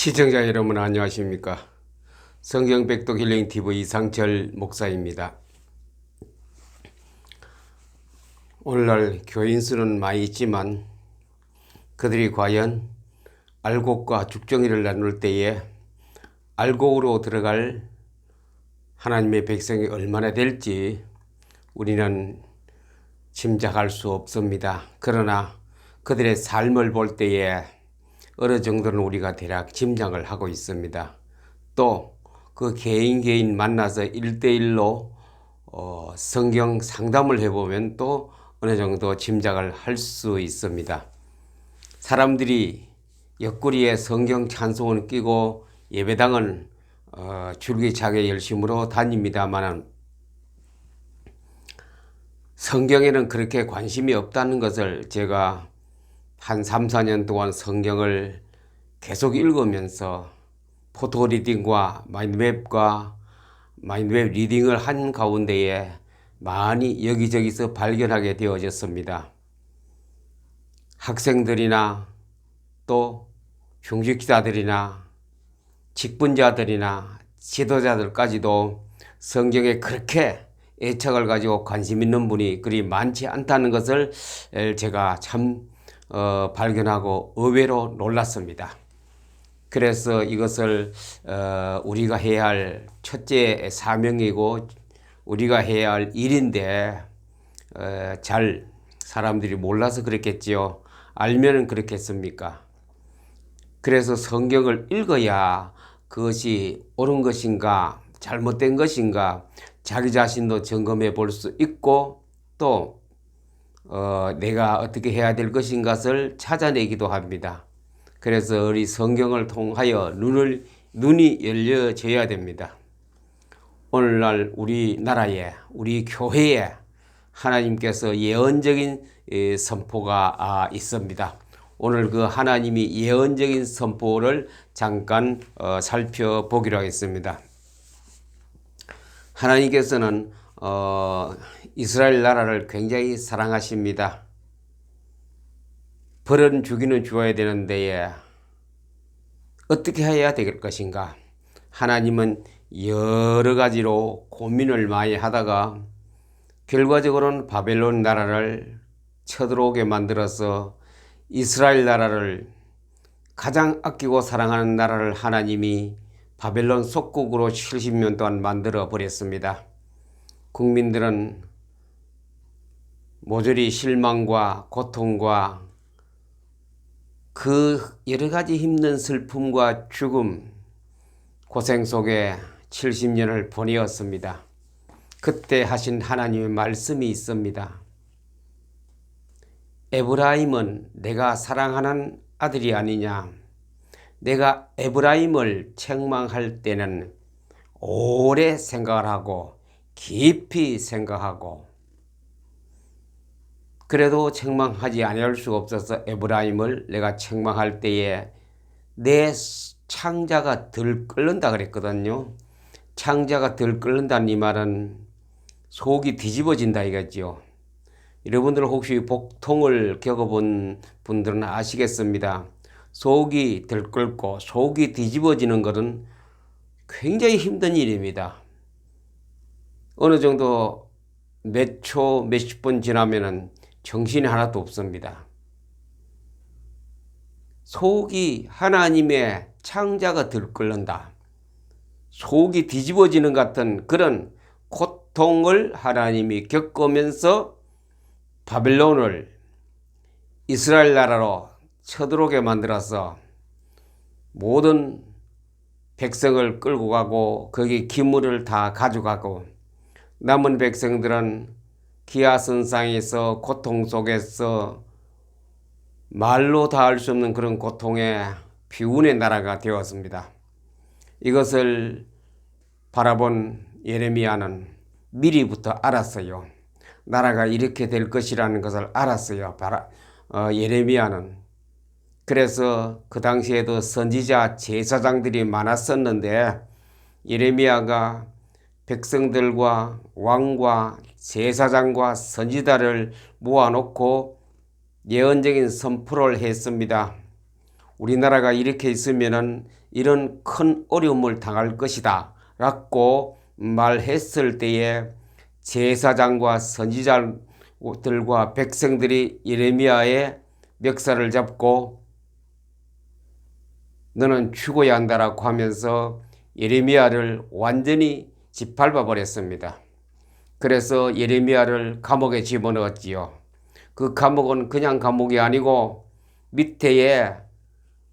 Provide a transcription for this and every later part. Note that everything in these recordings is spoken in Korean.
시청자 여러분 안녕하십니까? 성경백독 힐링TV 이상철 목사입니다. 오늘날 교인 수는 많이 있지만 그들이 과연 알곡과 죽정이를 나눌 때에 알곡으로 들어갈 하나님의 백성이 얼마나 될지 우리는 짐작할 수 없습니다. 그러나 그들의 삶을 볼 때에 어느 정도는 우리가 대략 짐작을 하고 있습니다. 또 그 개인 만나서 1대1로 성경 상담을 해보면 또 어느 정도 짐작을 할 수 있습니다. 사람들이 옆구리에 성경 찬송을 끼고 예배당은 줄기차게 열심으로 다닙니다만 성경에는 그렇게 관심이 없다는 것을 제가 한 3, 4년 동안 성경을 계속 읽으면서 포토 리딩과 마인드맵 리딩을 한 가운데에 많이 여기저기서 발견하게 되어졌습니다. 학생들이나 또 중직자들이나 직분자들이나 지도자들까지도 성경에 그렇게 애착을 가지고 관심 있는 분이 그리 많지 않다는 것을 제가 참 발견하고 의외로 놀랐습니다. 그래서 이것을 우리가 해야 할 첫째 사명이고 우리가 해야 할 일인데 잘 사람들이 몰라서 그랬겠지요. 알면은 그렇겠습니까? 그래서 성경을 읽어야 그것이 옳은 것인가 잘못된 것인가 자기 자신도 점검해 볼 수 있고 또 내가 어떻게 해야 될 것인가를 찾아내기도 합니다. 그래서 우리 성경을 통하여 눈이 열려져야 됩니다. 오늘날 우리나라에 우리 교회에 하나님께서 예언적인 선포가 있습니다. 오늘 그 하나님이 예언적인 선포를 잠깐 살펴보기로 하겠습니다. 하나님께서는 이스라엘 나라를 굉장히 사랑하십니다. 벌은 주기는 주어야 되는데 어떻게 해야 될 것인가? 하나님은 여러 가지로 고민을 많이 하다가 결과적으로는 바벨론 나라를 쳐들어오게 만들어서 이스라엘 나라를 가장 아끼고 사랑하는 나라를 하나님이 바벨론 속국으로 70년 동안 만들어 버렸습니다. 국민들은 모조리 실망과 고통과 그 여러 가지 힘든 슬픔과 죽음, 고생 속에 70년을 보내었습니다. 그때 하신 하나님의 말씀이 있습니다. 에브라임은 내가 사랑하는 아들이 아니냐. 내가 에브라임을 책망할 때는 오래 생각을 하고 깊이 생각하고 그래도 책망하지 아니할 수가 없어서 에브라임을 내가 책망할 때에 내 창자가 덜 끓는다 그랬거든요. 창자가 덜 끓는다는 이 말은 속이 뒤집어진다 이거죠. 여러분들 혹시 복통을 겪어본 분들은 아시겠습니다. 속이 덜 끓고 속이 뒤집어지는 것은 굉장히 힘든 일입니다. 어느 정도 몇 초, 몇십 분 지나면은 정신이 하나도 없습니다. 속이 하나님의 창자가 덜 끓는다. 속이 뒤집어지는 같은 그런 고통을 하나님이 겪으면서 바벨론을 이스라엘 나라로 쳐들어오게 만들어서 모든 백성을 끌고 가고 거기 기물을 다 가져가고 남은 백성들은 기아선상에서 고통 속에서 말로 다 할 수 없는 그런 고통의 비운의 나라가 되었습니다. 이것을 바라본 예레미야는 미리부터 알았어요. 나라가 이렇게 될 것이라는 것을 알았어요. 예레미야는. 그래서 그 당시에도 선지자 제사장들이 많았었는데 예레미야가 백성들과 왕과 제사장과 선지자를 모아놓고 예언적인 선포를 했습니다. 우리나라가 이렇게 있으면은 이런 큰 어려움을 당할 것이다 라고 말했을 때에 제사장과 선지자들과 백성들이 예레미야의 멱살을 잡고 너는 죽어야 한다라고 하면서 예레미야를 완전히 짓밟아 버렸습니다. 그래서 예레미야를 감옥에 집어넣었지요. 그 감옥은 그냥 감옥이 아니고 밑에에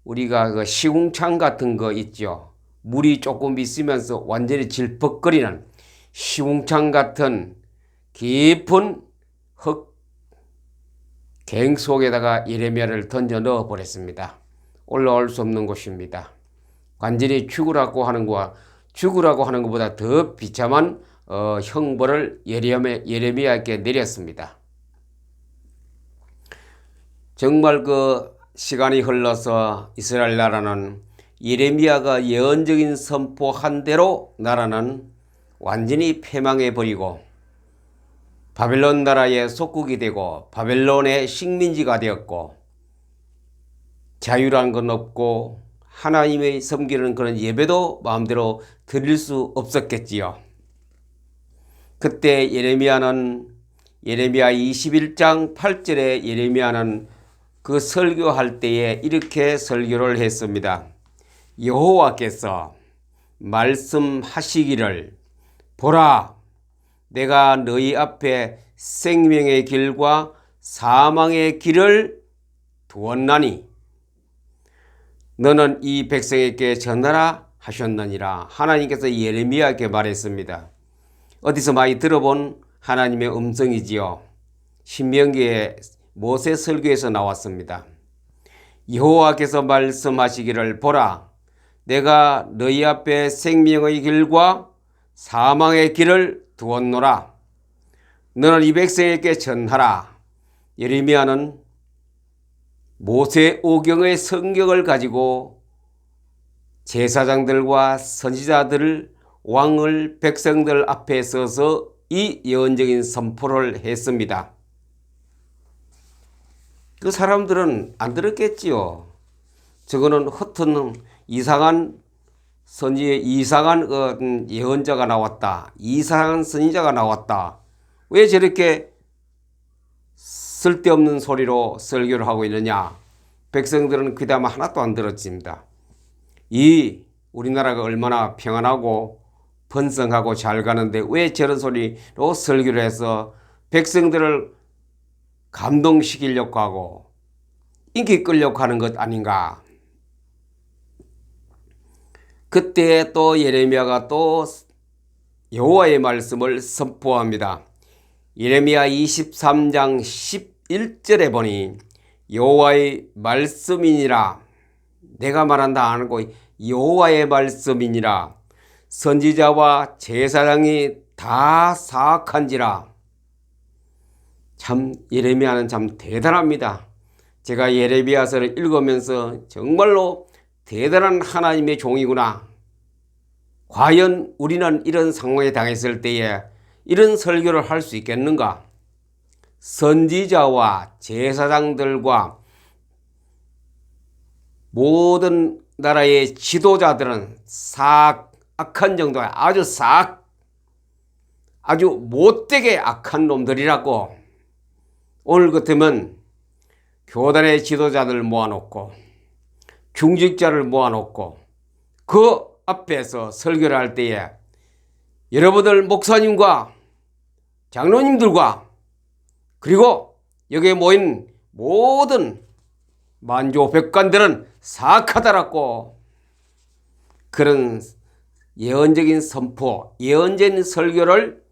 우리가 그 시궁창 같은 거 있죠. 물이 조금 있으면서 완전히 질퍽거리는 시궁창 같은 깊은 갱 속에다가 예레미야를 던져 넣어 버렸습니다. 올라올 수 없는 곳입니다. 완전히 죽으라고 하는 것보다 더 비참한 형벌을 예레미야에게 내렸습니다. 정말 그 시간이 흘러서 이스라엘 나라는 예레미야가 예언적인 선포한 대로 나라는 완전히 패망해 버리고 바벨론 나라의 속국이 되고 바벨론의 식민지가 되었고 자유란 건 없고 하나님의 섬기는 그런 예배도 마음대로 드릴 수 없었겠지요. 그때 예레미야 21장 8절에 예레미야는 그 설교할 때에 이렇게 설교를 했습니다. 여호와께서 말씀하시기를 보라, 내가 너희 앞에 생명의 길과 사망의 길을 두었나니 너는 이 백성에게 전하라 하셨느니라. 하나님께서 예레미야에게 말했습니다. 어디서 많이 들어본 하나님의 음성이지요. 신명기의 모세 설교에서 나왔습니다. 여호와께서 말씀하시기를 보라, 내가 너희 앞에 생명의 길과 사망의 길을 두었노라. 너는 이 백성에게 전하라. 예레미야는 모세 오경의 성경을 가지고 제사장들과 선지자들, 왕을 백성들 앞에 서서 이 예언적인 선포를 했습니다. 그 사람들은 안 들었겠지요. 저거는 허튼 이상한 예언자가 나왔다. 이상한 선지자가 나왔다. 왜 저렇게 쓸데없는 소리로 설교를 하고 있느냐. 백성들은 그다음 하나도 안 들었습니다. 이 우리나라가 얼마나 평안하고 번성하고 잘 가는데 왜 저런 소리로 설교를 해서 백성들을 감동시키려고 하고 인기 끌려고 하는 것 아닌가. 그때 또 예레미야가 또 여호와의 말씀을 선포합니다. 예레미야 23장 11절에 보니 여호와의 말씀이니라. 내가 말한다 안 하고 여호와의 말씀이니라. 선지자와 제사장이 다 사악한지라. 참 예레미야는 참 대단합니다. 제가 예레미야서를 읽으면서 정말로 대단한 하나님의 종이구나. 과연 우리는 이런 상황에 당했을 때에 이런 설교를 할 수 있겠는가? 선지자와 제사장들과 모든 나라의 지도자들은 악한 정도가 아주 못되게 악한 놈들이라고. 오늘 같으면 교단의 지도자들 모아놓고 중직자를 모아놓고 그 앞에서 설교를 할 때에 여러분들 목사님과 장로님들과 그리고 여기에 모인 모든 만조백관들은 사악하다라고 그런 예언적인 선포, 예언적인 설교를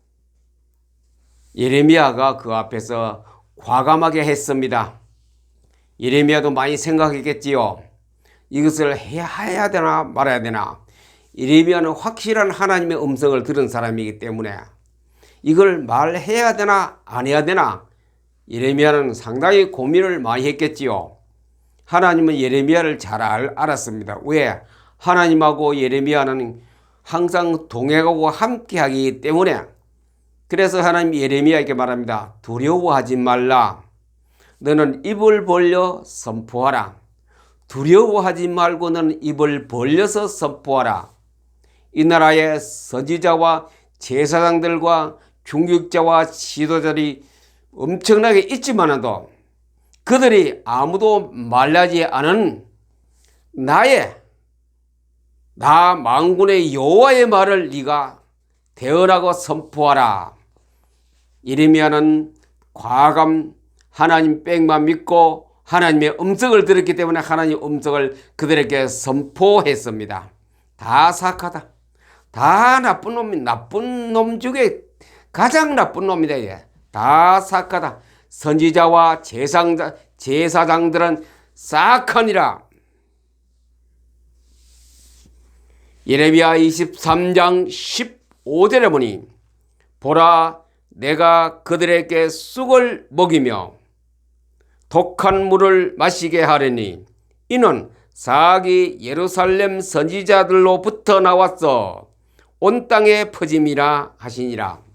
예레미야가 그 앞에서 과감하게 했습니다. 예레미야도 많이 생각했겠지요. 이것을 해야 되나 말아야 되나. 예레미야는 확실한 하나님의 음성을 들은 사람이기 때문에 이걸 말해야 되나 안 해야 되나. 예레미야는 상당히 고민을 많이 했겠지요. 하나님은 예레미야를 잘 알았습니다. 왜? 하나님하고 예레미야는 항상 동행하고 함께하기 때문에. 그래서 하나님 예레미야에게 말합니다. 두려워하지 말라. 너는 입을 벌려 선포하라. 두려워하지 말고는 입을 벌려서 선포하라. 이 나라의 선지자와 제사장들과 중직자와 지도자들이 엄청나게 있지만도 그들이 아무도 말하지 않은 나 만군의 여호와의 말을 네가 대언하고 선포하라. 예레미야는 과감 하나님 빽만 믿고 하나님의 음성을 들었기 때문에 하나님의 음성을 그들에게 선포했습니다. 다 사악하다. 다 나쁜 놈이 나쁜 놈 중에 가장 나쁜 놈이다. 다 사악하다. 선지자와 제사장들은 사악하니라. 예레미야 23장 15절에 보니 보라 내가 그들에게 쑥을 먹이며 독한 물을 마시게 하려니 이는 사악이 예루살렘 선지자들로부터 나왔어 온 땅에 퍼짐이라 하시니라.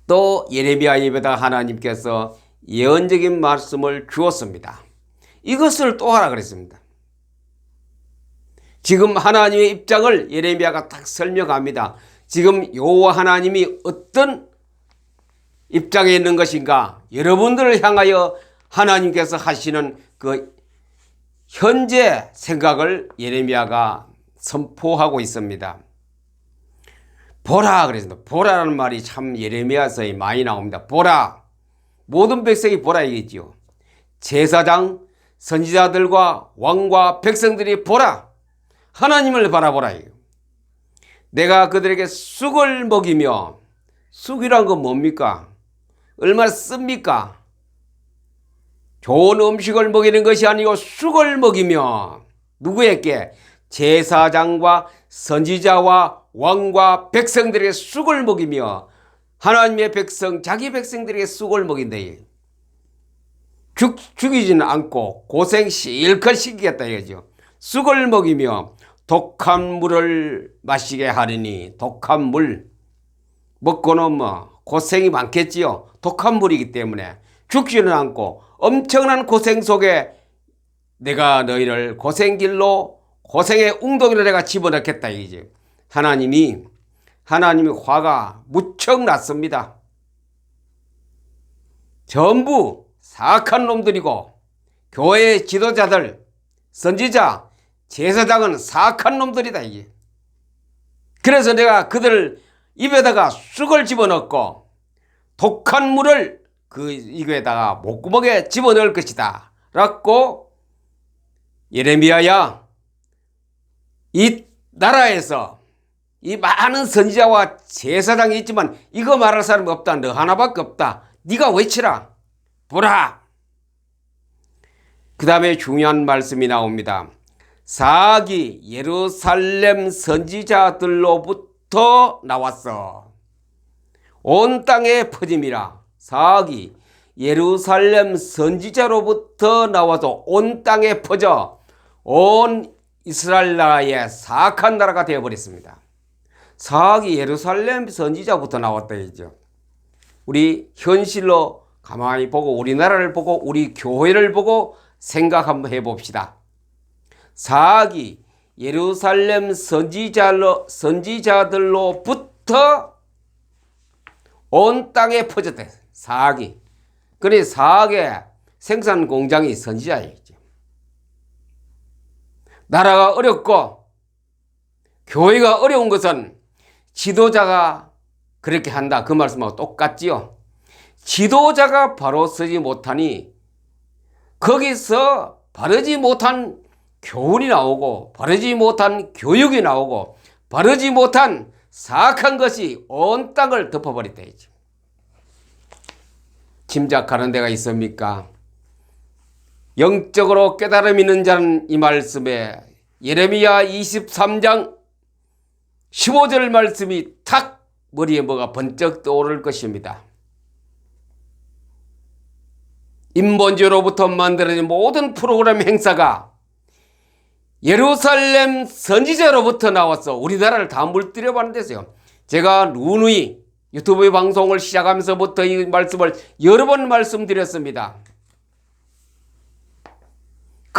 또 예레미야 입에다 하나님께서 예언적인 말씀을 주었습니다. 이것을 또 하라 그랬습니다. 지금 하나님의 입장을 예레미야가 딱 설명합니다. 지금 여호와 하나님이 어떤 입장에 있는 것인가? 여러분들을 향하여 하나님께서 하시는 그 현재 생각을 예레미야가 선포하고 있습니다. 보라 그랬습니다. 보라라는 말이 참 예레미야서에 많이 나옵니다. 보라. 모든 백성이 보라 얘기죠. 제사장, 선지자들과 왕과 백성들이 보라. 하나님을 바라보라. 내가 그들에게 쑥을 먹이며, 쑥이란 건 뭡니까? 얼마나 씁니까? 좋은 음식을 먹이는 것이 아니고 쑥을 먹이며 누구에게? 제사장과 선지자와 왕과 백성들에게 쑥을 먹이며 하나님의 백성, 자기 백성들에게 쑥을 먹인다. 죽이지는 않고 고생 실컷 시키겠다 이거죠. 쑥을 먹이며 독한 물을 마시게 하리니 독한 물 먹고는 고생이 많겠지요. 독한 물이기 때문에 죽지는 않고 엄청난 고생 속에 내가 너희를 고생길로 고생의 웅덩이를 내가 집어넣겠다 이제 하나님이 화가 무척 났습니다. 전부 사악한 놈들이고 교회의 지도자들, 선지자, 제사장은 사악한 놈들이다 이게. 그래서 내가 그들 입에다가 쑥을 집어넣고 독한 물을 그 입에다가 목구멍에 집어넣을 것이다 라고 예레미야야 이 나라에서 이 많은 선지자와 제사장이 있지만 이거 말할 사람이 없다. 너 하나밖에 없다. 네가 외치라. 보라. 그 다음에 중요한 말씀이 나옵니다. 사악이 예루살렘 선지자들로부터 나왔어. 온 땅에 퍼짐이라. 사악이 예루살렘 선지자로부터 나와서 온 땅에 퍼져 온 이스라엘 나라의 사악한 나라가 되어버렸습니다. 사악이 예루살렘 선지자부터 나왔다 했죠. 우리 현실로 가만히 보고 우리나라를 보고 우리 교회를 보고 생각 한번 해봅시다. 사악이 예루살렘 선지자들로부터 온 땅에 퍼졌대. 사악이. 그래 사악의 생산 공장이 선지자이죠. 나라가 어렵고 교회가 어려운 것은 지도자가 그렇게 한다. 그 말씀하고 똑같지요. 지도자가 바로 서지 못하니 거기서 바르지 못한 교훈이 나오고 바르지 못한 교육이 나오고 바르지 못한 사악한 것이 온 땅을 덮어버렸다. 짐작하는 데가 있습니까? 영적으로 깨달음 있는 자는 이 말씀에 예레미야 23장 15절 말씀이 탁 머리에 뭐가 번쩍 떠오를 것입니다. 인본주의로부터 만들어진 모든 프로그램 행사가 예루살렘 선지자로부터 나와서 우리나라를 다 물들여 버린 데서요. 제가 누누이 유튜브 방송을 시작하면서부터 이 말씀을 여러 번 말씀드렸습니다.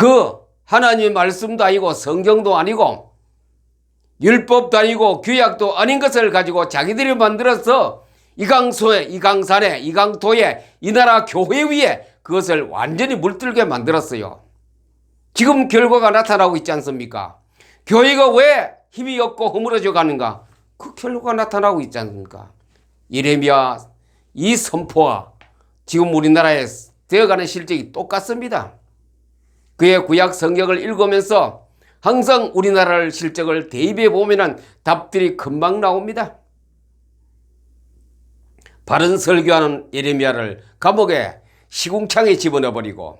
그 하나님의 말씀도 아니고 성경도 아니고 율법도 아니고 규약도 아닌 것을 가지고 자기들이 만들어서 이 강소에, 이 강산에, 이 강도에, 이 나라 교회 위에 그것을 완전히 물들게 만들었어요. 지금 결과가 나타나고 있지 않습니까? 교회가 왜 힘이 없고 허물어져 가는가? 그 결과가 나타나고 있지 않습니까? 예레미야 이 선포와 지금 우리나라에 되어가는 실정이 똑같습니다. 그의 구약 성경을 읽으면서 항상 우리나라를 실정을 대입해 보면 답들이 금방 나옵니다. 바른 설교하는 예레미야를 감옥에 시궁창에 집어넣어버리고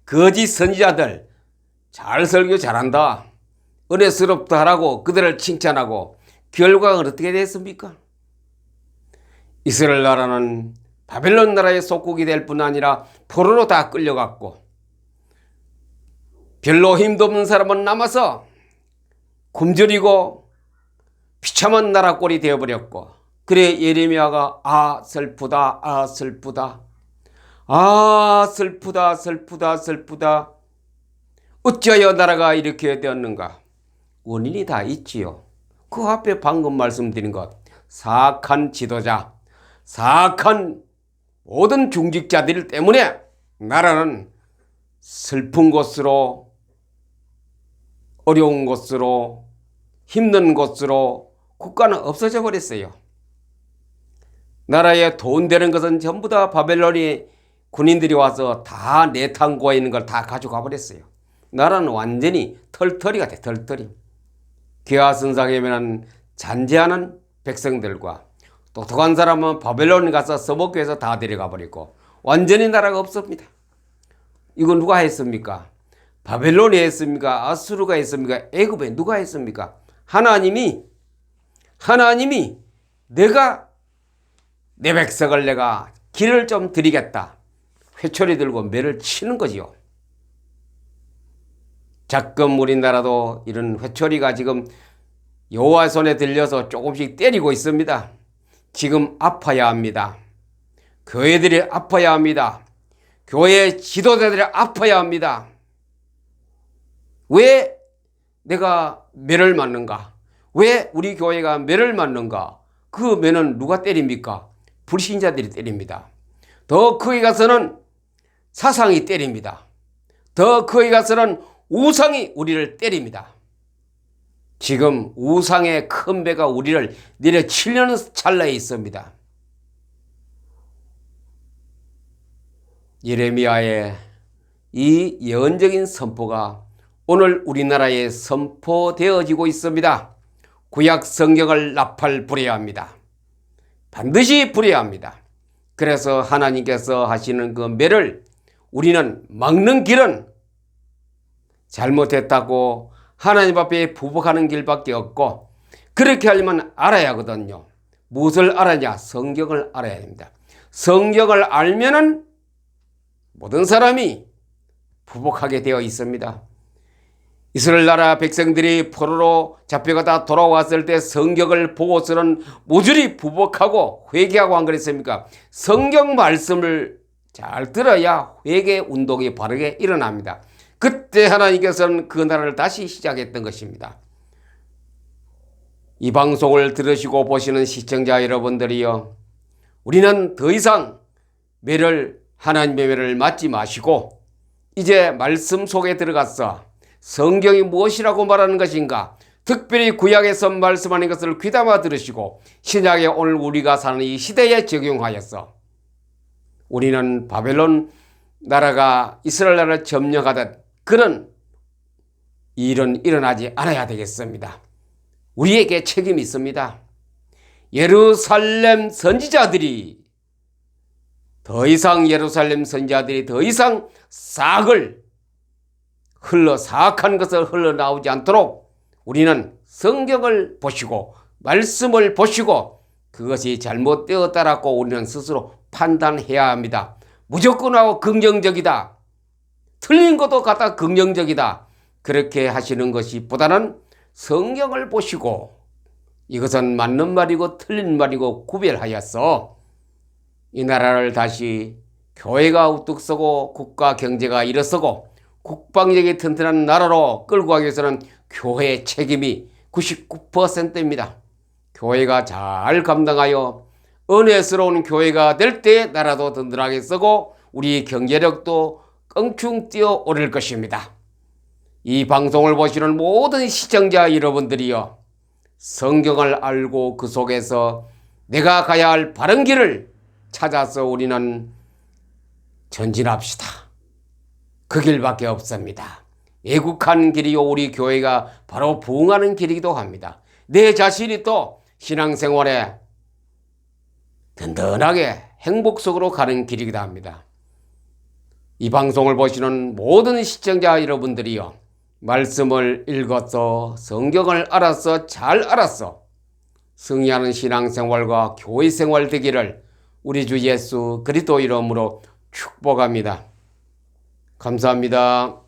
거짓 선지자들 잘 설교 잘한다, 은혜스럽다 하라고 그들을 칭찬하고 결과가 어떻게 됐습니까? 이스라엘 나라는 바벨론 나라의 속국이 될 뿐 아니라 포로로 다 끌려갔고 별로 힘도 없는 사람은 남아서 굶주리고 비참한 나라 꼴이 되어버렸고, 그래 예레미야가 아 슬프다, 아 슬프다, 아 슬프다, 슬프다, 슬프다, 어찌하여 나라가 이렇게 되었는가? 원인이 다 있지요. 그 앞에 방금 말씀드린 것, 사악한 지도자, 사악한 모든 중직자들 때문에 나라는 슬픈 곳으로, 어려운 곳으로, 힘든 곳으로 국가는 없어져 버렸어요. 나라에 돈 되는 것은 전부 다 바벨론이 군인들이 와서 다 내탕고에 있는 걸 다 가져가 버렸어요. 나라는 완전히 털터리가 돼, 털터리. 기와선상에는 잔재하는 백성들과 똑똑한 사람은 바벨론 가서 써먹기 위해서 다 데려가 버리고 완전히 나라가 없습니다. 이거 누가 했습니까? 바벨론이 했습니까? 아수르가 했습니까? 애굽에 누가 했습니까? 하나님이 내가 내 백성을 내가 길을 좀 드리겠다, 회초리 들고 매를 치는 거지요. 자금 우리나라도 이런 회초리가 지금 여호와 손에 들려서 조금씩 때리고 있습니다. 지금 아파야 합니다. 교회들이 아파야 합니다. 교회 지도자들이 아파야 합니다. 왜 내가 매를 맞는가? 왜 우리 교회가 매를 맞는가? 그 매는 누가 때립니까? 불신자들이 때립니다. 더 크게 가서는 사상이 때립니다. 더 크게 가서는 우상이 우리를 때립니다. 지금 우상의 큰 배가 우리를 내려치려는 찰나에 있습니다. 예레미야의 이 예언적인 선포가 오늘 우리나라에 선포되어지고 있습니다. 구약 성경을 나팔부려야 합니다. 반드시 부려야 합니다. 그래서 하나님께서 하시는 그 매를 우리는 막는 길은 잘못했다고 하나님 앞에 부복하는 길밖에 없고, 그렇게 하려면 알아야 하거든요. 무엇을 알아야? 성경을 알아야 됩니다. 성경을 알면은 모든 사람이 부복하게 되어 있습니다. 이스라엘 나라 백성들이 포로로 잡혀가다 돌아왔을 때 성경을 보고서는 모조리 부복하고 회개하고 안 그랬습니까? 성경 말씀을 잘 들어야 회개 운동이 바르게 일어납니다. 그때 하나님께서는 그 나라를 다시 시작했던 것입니다. 이 방송을 들으시고 보시는 시청자 여러분들이요, 우리는 더 이상 하나님의 매를 맞지 마시고 이제 말씀 속에 들어가서 성경이 무엇이라고 말하는 것인가, 특별히 구약에서 말씀하는 것을 귀담아 들으시고 신약에 오늘 우리가 사는 이 시대에 적용하여서 우리는 바벨론 나라가 이스라엘 나라를 점령하듯 그런 일은 일어나지 않아야 되겠습니다. 우리에게 책임이 있습니다. 예루살렘 선지자들이 더 이상 사악한 것을 흘러나오지 않도록 우리는 성경을 보시고 말씀을 보시고 그것이 잘못되었다라고 우리는 스스로 판단해야 합니다. 무조건 하고 긍정적이다, 틀린 것도 갖다 긍정적이다, 그렇게 하시는 것이 보다는 성경을 보시고 이것은 맞는 말이고 틀린 말이고 구별하여서 이 나라를 다시 교회가 우뚝 서고 국가 경제가 일어서고 국방력이 튼튼한 나라로 끌고 가기 위해서는 교회의 책임이 99%입니다. 교회가 잘 감당하여 은혜스러운 교회가 될 때 나라도 든든하게 쓰고 우리 경제력도 껑충 뛰어 오를 것입니다. 이 방송을 보시는 모든 시청자 여러분들이요, 성경을 알고 그 속에서 내가 가야 할 바른 길을 찾아서 우리는 전진합시다. 그 길밖에 없습니다. 애국한 길이요, 우리 교회가 바로 부흥하는 길이기도 합니다. 내 자신이 또 신앙생활에 든든하게 행복 속으로 가는 길이기도 합니다. 이 방송을 보시는 모든 시청자 여러분들이요, 말씀을 읽어서 성경을 알아서 잘 알아서 승리하는 신앙생활과 교회생활 되기를 우리 주 예수 그리스도 이름으로 축복합니다. 감사합니다.